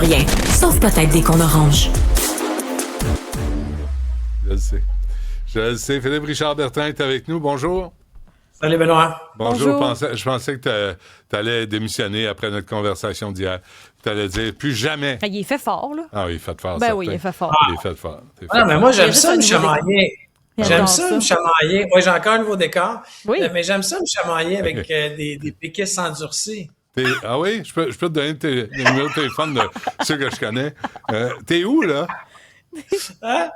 Rien, sauf peut-être des cons oranges. Je le sais. Je le sais. Philippe Richard Bertrand est avec nous. Bonjour. Salut Benoît. Bonjour. Je pensais que tu allais démissionner après notre conversation d'hier. Tu allais dire plus jamais. Il est fait fort, là. Ah oui, il est fait fort. Ben certain. oui, il est fait fort. Il est fait fort. Non, mais moi, j'aime Il y a ça me juste un nouveau chamailler. J'aime ça me chamailler. Moi, j'ai encore un nouveau décor. Oui. Mais j'aime ça me chamailler avec des péquistes endurcis. Ah oui? Je peux te donner le numéro de téléphone de ceux que je connais. T'es où, là? Hein?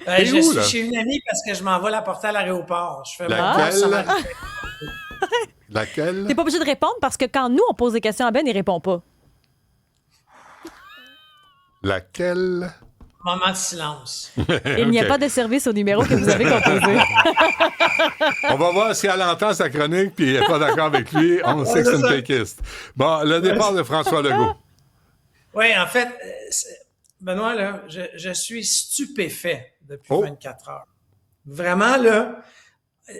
T'es Je où, suis là? chez une amie parce que je m'en vais la porter à l'aéroport. Je fais mon Laquelle? cours samaritain. Laquelle? T'es pas obligé de répondre parce que quand nous, on pose des questions à Ben, il répond pas. Laquelle? Moment de silence. Il n'y a Ok. pas de service au numéro que vous avez composé. On va voir si elle entend sa chronique puis elle n'est pas d'accord avec lui. On sait que c'est une péquiste. Bon, le départ de François Legault. Oui, en fait, Benoît, là, je suis stupéfait depuis 24 heures. Vraiment, là,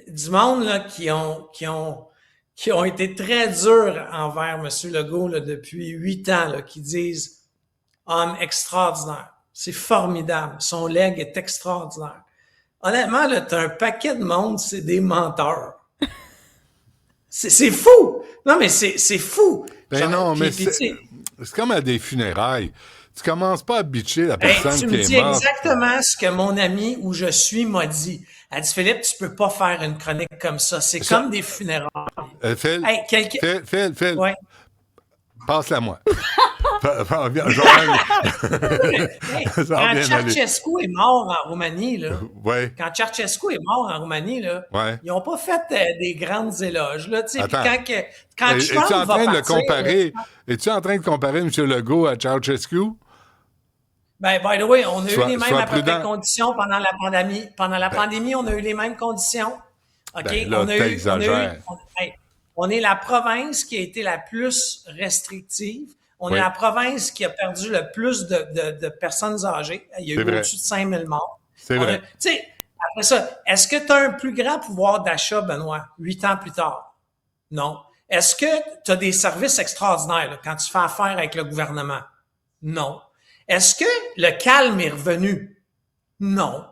du monde là, qui ont été très durs envers M. Legault là, depuis 8 ans, là, qui disent « homme extraordinaire, c'est formidable, son legs est extraordinaire ». Honnêtement, là, t'as un paquet de monde, c'est des menteurs. C'est fou! Non, mais c'est fou! Ben Genre, non, mais puis, tu sais, c'est comme à des funérailles. Tu commences pas à bitcher la hey, personne tu qui me dis est morte. exactement ce que mon ami où je suis m'a dit. Elle dit, Philippe, tu peux pas faire une chronique comme ça. C'est comme des funérailles. Phil, Hey, quelqu'un... Phil, Ouais. passe-la moi. Hey, Ça va quand bien Ceausescu est mort en Roumanie, là, Ouais. quand Ceausescu est mort en Roumanie, là, Ouais. ils ont pas fait des grandes éloges. Là, tu sais. Puis Attends. quand Es-tu Trump en va train de le partir, comparer? Es-tu en train de comparer M. Legault à Ceausescu? ben, by the way, on a eu les mêmes sois à peu près prudent. conditions pendant la pandémie. Pendant la pandémie, on a eu les mêmes conditions. OK? Ben là, t'exagères. On est la province qui a été la plus restrictive. On Oui. est la province qui a perdu le plus de personnes âgées. Il y a eu C'est vrai. au-dessus de 5000 morts. C'est vrai. Tu sais, après ça, est-ce que tu as un plus grand pouvoir d'achat, Benoît, 8 ans plus tard? Non. Est-ce que tu as des services extraordinaires là, quand tu fais affaire avec le gouvernement? Non. Est-ce que le calme est revenu? Non.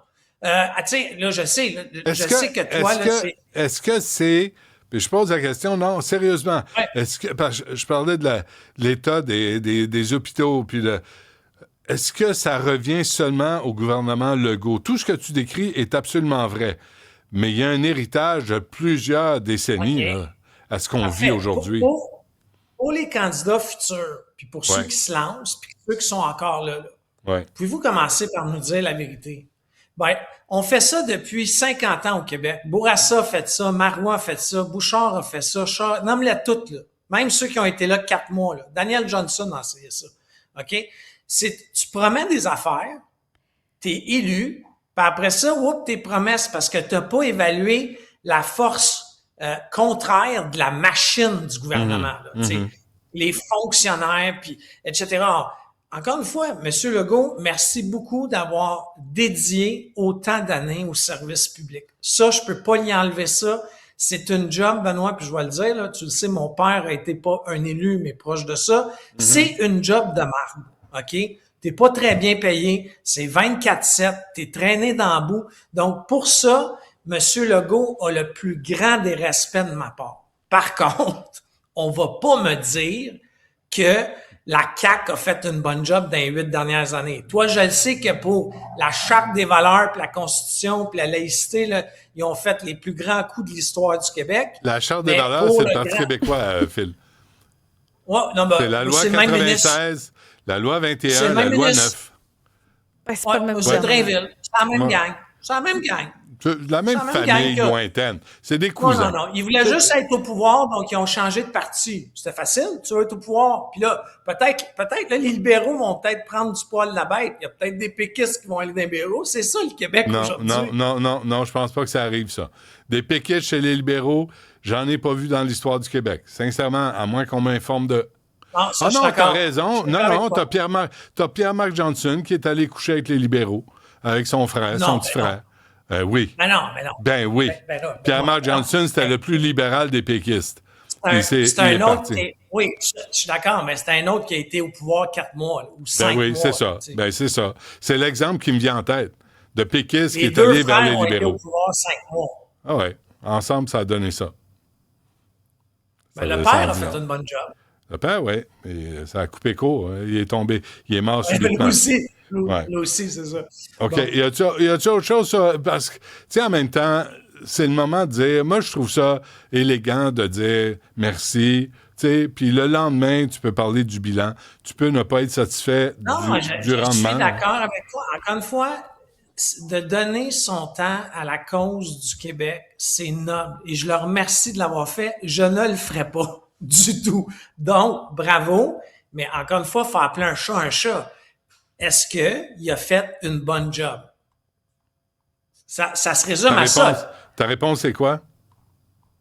Tu sais, là, je sais, là, je sais que toi, là, c'est... Est-ce que c'est... Puis je pose la question, non, sérieusement. Ouais. Est-ce que... Parce que je parlais de l'état des hôpitaux, puis est-ce que ça revient seulement au gouvernement Legault? Tout ce que tu décris est absolument vrai, mais il y a un héritage de plusieurs décennies OK. là, à ce qu'on Parfait. vit aujourd'hui. Pour les candidats futurs, puis pour ceux Ouais. qui se lancent, puis ceux qui sont encore là, Ouais. pouvez-vous commencer par nous dire la vérité? Ben, on fait ça depuis 50 ans au Québec. Bourassa a fait ça, Marois a fait ça, Bouchard a fait ça, nomme-les toutes, là. Même ceux qui ont été là 4 mois, là. Daniel Johnson a essayé ça. OK? Tu promets des affaires, t'es élu, puis après ça, tes promesses, parce que t'as pas évalué la force contraire de la machine du gouvernement, là. Tu sais, les fonctionnaires, puis etc. Encore une fois, M. Legault, merci beaucoup d'avoir dédié autant d'années au service public. Ça, je peux pas lui enlever ça. C'est une job, Benoît, puis je vais le dire, là, tu le sais, mon père a été pas un élu, mais proche de ça. C'est une job de marde, OK? T'es pas très bien payé, c'est 24/7, t'es traîné dans le bout. Donc, pour ça, M. Legault a le plus grand des respects de ma part. Par contre, on va pas me dire que la CAQ a fait une bonne job dans les 8 dernières années. Toi, je le sais que pour la Charte des valeurs, puis la Constitution, puis la laïcité, là, ils ont fait les plus grands coups de l'histoire du Québec. La Charte des Mais valeurs, pour c'est le le Parti grand- québécois, Phil. Ouais, non, ben, C'est la loi c'est le même ministre. 96, la loi C'est 21, le la même loi ministre. 9. Ben, c'est pas le même Ouais, genre. c'est Drainville. C'est la même Ouais. gang. C'est la même gang. C'est la même C'est la même famille gang que- lointaine. C'est des Non, cousins. non, non. Ils voulaient juste être au pouvoir, donc ils ont changé de parti. C'était facile, tu veux être au pouvoir. Puis là, peut-être, là, les libéraux vont peut-être prendre du poil de la bête. Il y a peut-être des péquistes qui vont aller dans les libéraux. C'est ça, le Québec, Non, aujourd'hui. non, je pense pas que ça arrive, ça. Des péquistes chez les libéraux, j'en ai pas vu dans l'histoire du Québec. Sincèrement, à moins qu'on m'informe de... Non, ça, Ah je suis non, d'accord. t'as raison. Je suis Non, d'accord non, avec toi. t'as Pierre-Marc Johnson qui est allé coucher avec les libéraux, avec son frère, Non, son mais petit frère. Oui. Mais non. Ben oui. Ben non, Pierre-Marc non. Johnson, c'était le plus libéral des péquistes. C'est Il est un autre. parti. Oui, je suis d'accord, mais c'est un autre qui a été au pouvoir 4 mois là, ou 5 Ben oui, mois. c'est ça. Là, tu sais. Ben c'est ça. C'est l'exemple qui me vient en tête de péquiste qui Les est deux allé vers les frères ont été au libéraux. pouvoir 5 mois. Ah ouais. Ensemble, ça a donné ça. Ben, Ça le descend père a du fait nord. une bonne job. Le père, oui. Ça a coupé court. Hein. Il est tombé. Il est mort Lui subitement. aussi, Ouais. lui aussi, c'est ça. OK. Bon. Y a-tu autre chose? Parce que, tu sais, en même temps, c'est le moment de dire, moi, je trouve ça élégant de dire merci. Tu sais, puis le lendemain, tu peux parler du bilan. Tu peux ne pas être satisfait Non, du je rendement. suis d'accord avec toi. Encore une fois, de donner son temps à la cause du Québec, c'est noble. Et je le remercie de l'avoir fait. Je ne le ferai pas du tout. Donc, bravo. Mais encore une fois, il faut appeler un chat un chat. Est-ce qu'il a fait une bonne job? Ça se résume à ça. Ta réponse, c'est quoi?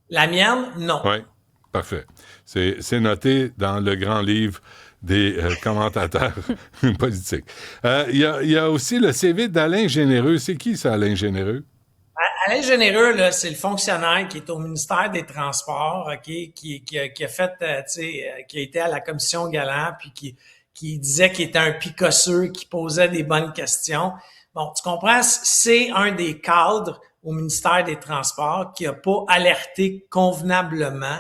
La mienne, non. Oui, parfait. C'est noté dans le grand livre des commentateurs politiques. Il y a aussi le CV d'Alain Généreux. C'est qui, ça, Alain Généreux? Alain Généreux, là, c'est le fonctionnaire qui est au ministère des Transports, OK, qui a fait, qui a été à la commission Galland, puis qui disait qu'il était un picosseux, qui posait des bonnes questions. Bon, tu comprends? C'est un des cadres au ministère des Transports qui a pas alerté convenablement,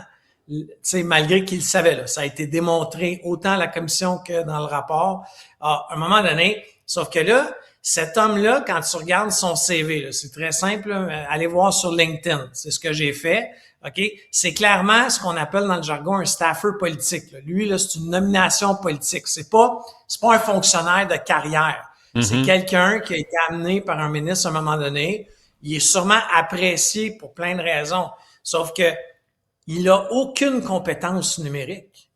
tu sais, malgré qu'il le savait, là. Ça a été démontré autant à la commission que dans le rapport. À un moment donné, sauf que là, cet homme-là, quand tu regardes son CV, là, c'est très simple, là, allez voir sur LinkedIn. C'est ce que j'ai fait. OK? C'est clairement ce qu'on appelle dans le jargon un staffer politique. Là. Lui, là, c'est une nomination politique. C'est pas un fonctionnaire de carrière. C'est quelqu'un qui a été amené par un ministre à un moment donné. Il est sûrement apprécié pour plein de raisons. Sauf que il a aucune compétence numérique.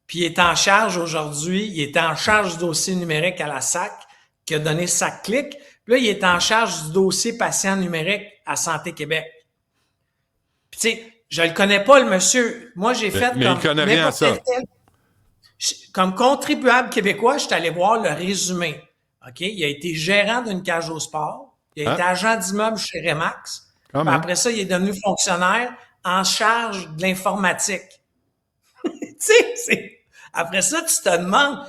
Puis il est en charge aujourd'hui, il est en charge du dossier numérique à la SAC, qui a donné SAC-Clic. Puis là, il est en charge du dossier patient numérique à Santé Québec. Puis tu sais, je le connais pas, le monsieur. Moi, j'ai fait mais comme... il connaît rien à ça. Comme contribuable québécois, je suis allé voir le résumé. OK? Il a été gérant d'une cage au sport. Il a été agent d'immeuble chez Remax. Puis après ça, il est devenu fonctionnaire en charge de l'informatique. Tu sais, après ça, tu te demandes,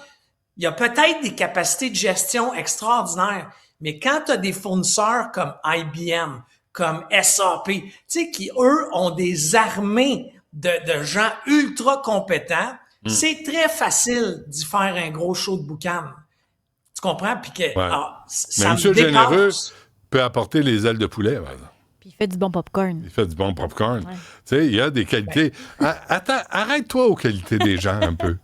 il y a peut-être des capacités de gestion extraordinaires, mais quand tu as des fournisseurs comme IBM, comme SAP, tu sais, qui, eux, ont des armées de gens ultra compétents, c'est très facile d'y faire un gros show de boucan. Tu comprends? Puis que ça mais me dépasse. M. Généreux peut apporter les ailes de poulet, par exemple. Puis il fait du bon popcorn. Il fait du bon popcorn. Ouais. Tu sais, il y a des qualités. Attends, arrête-toi aux qualités des gens un peu.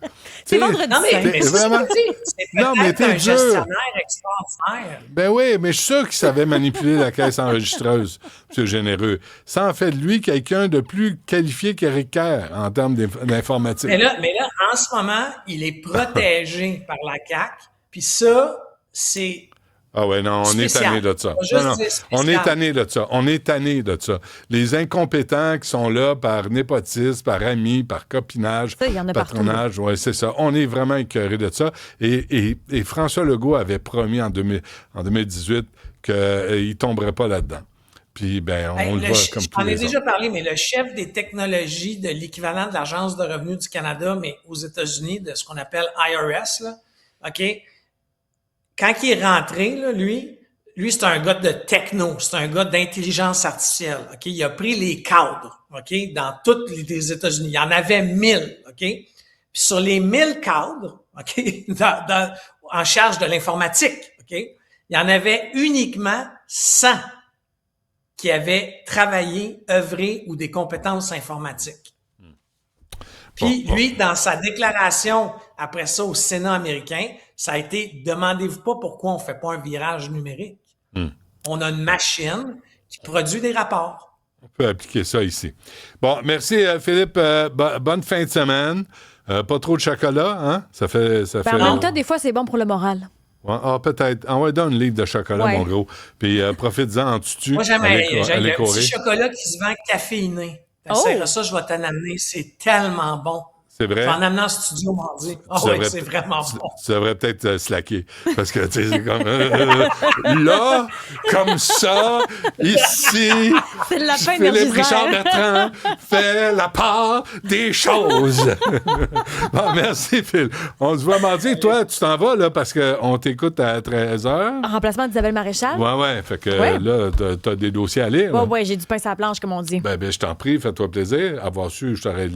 C'est Tu sais, vendredi Non, mais T'es- c'est vraiment? ça que je dis. C'est Non, mais peut-être t'es un dur. gestionnaire extraordinaire. Ben oui, mais je suis sûr qu'il savait manipuler la caisse enregistreuse, M. Généreux. Ça en fait de lui quelqu'un de plus qualifié qu'Éric Kerr en termes d'informatique. Mais là, en ce moment, il est protégé par la CAQ. Puis ça, c'est... Ah ouais, non, on spécial. est tanné de ça. Pas juste Non, non, dire spécial. on est tanné de ça. On est tanné de ça. Les incompétents qui sont là par népotisme, par amis, par copinage, Ça, il y en a partout. patronage, ouais, c'est ça. On est vraiment écœuré de ça. Et François Legault avait promis en 2018 qu'il ne tomberait pas là-dedans. Puis, ben, on le voit comme tous J'en ai les déjà autres. parlé, mais le chef des technologies de l'équivalent de l'Agence de revenus du Canada, mais aux États-Unis, de ce qu'on appelle IRS, là, OK? Quand il est rentré, là, lui, c'est un gars de techno, c'est un gars d'intelligence artificielle, OK? Il a pris les cadres, OK? Dans tous les États-Unis. Il y en avait 1000, OK? Puis sur les 1000 cadres, OK? En charge de l'informatique, OK? Il y en avait uniquement 100 qui avaient travaillé, œuvré ou des compétences informatiques. Puis lui, dans sa déclaration après ça au Sénat américain, ça a été « Demandez-vous pas pourquoi on fait pas un virage numérique. On a une machine qui produit des rapports. » On peut appliquer ça ici. Bon, merci Philippe. Bonne fin de semaine. Pas trop de chocolat, hein? Ça fait... Ben, en même temps, des fois, c'est bon pour le moral. Ouais, peut-être. Envoie-donc une livre de chocolat, Ouais. mon gros. Puis profites-en en tutu. Moi, j'aime Allez le courir. petit chocolat qui se vend caféiné. T'essaieras ça, je vais t'en amener. C'est tellement bon. C'est vrai? En amenant en studio mardi. Ah Tu oui, devrais- c'est vraiment bon. Tu devrais peut-être slacker. Parce que, tu sais, c'est comme... là, comme ça, ici... C'est le lapin Philippe énergiseur. Richard Bertrand fait la part des choses. Bon, merci, Phil. On se voit mardi. Toi, tu t'en vas, là, parce qu'on t'écoute à 13h. En remplacement d'Isabelle Maréchal? Ouais. Fait que Ouais. là, t'as des dossiers à lire. là. Ouais, j'ai du pain sur la planche, comme on dit. Ben, je t'en prie, fais-toi plaisir. Avoir su, je t'aurais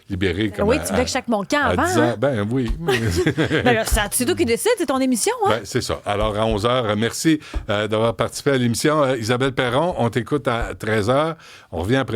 libéré comme Oui, tu voulais que je chaque mon camp à avant, 10 ans. hein? Ben oui. Ben là, c'est toi qui décide, c'est ton émission, hein? Ben, c'est ça. Alors, à 11h, merci d'avoir participé à l'émission. Isabelle Perron, on t'écoute à 13h. On revient après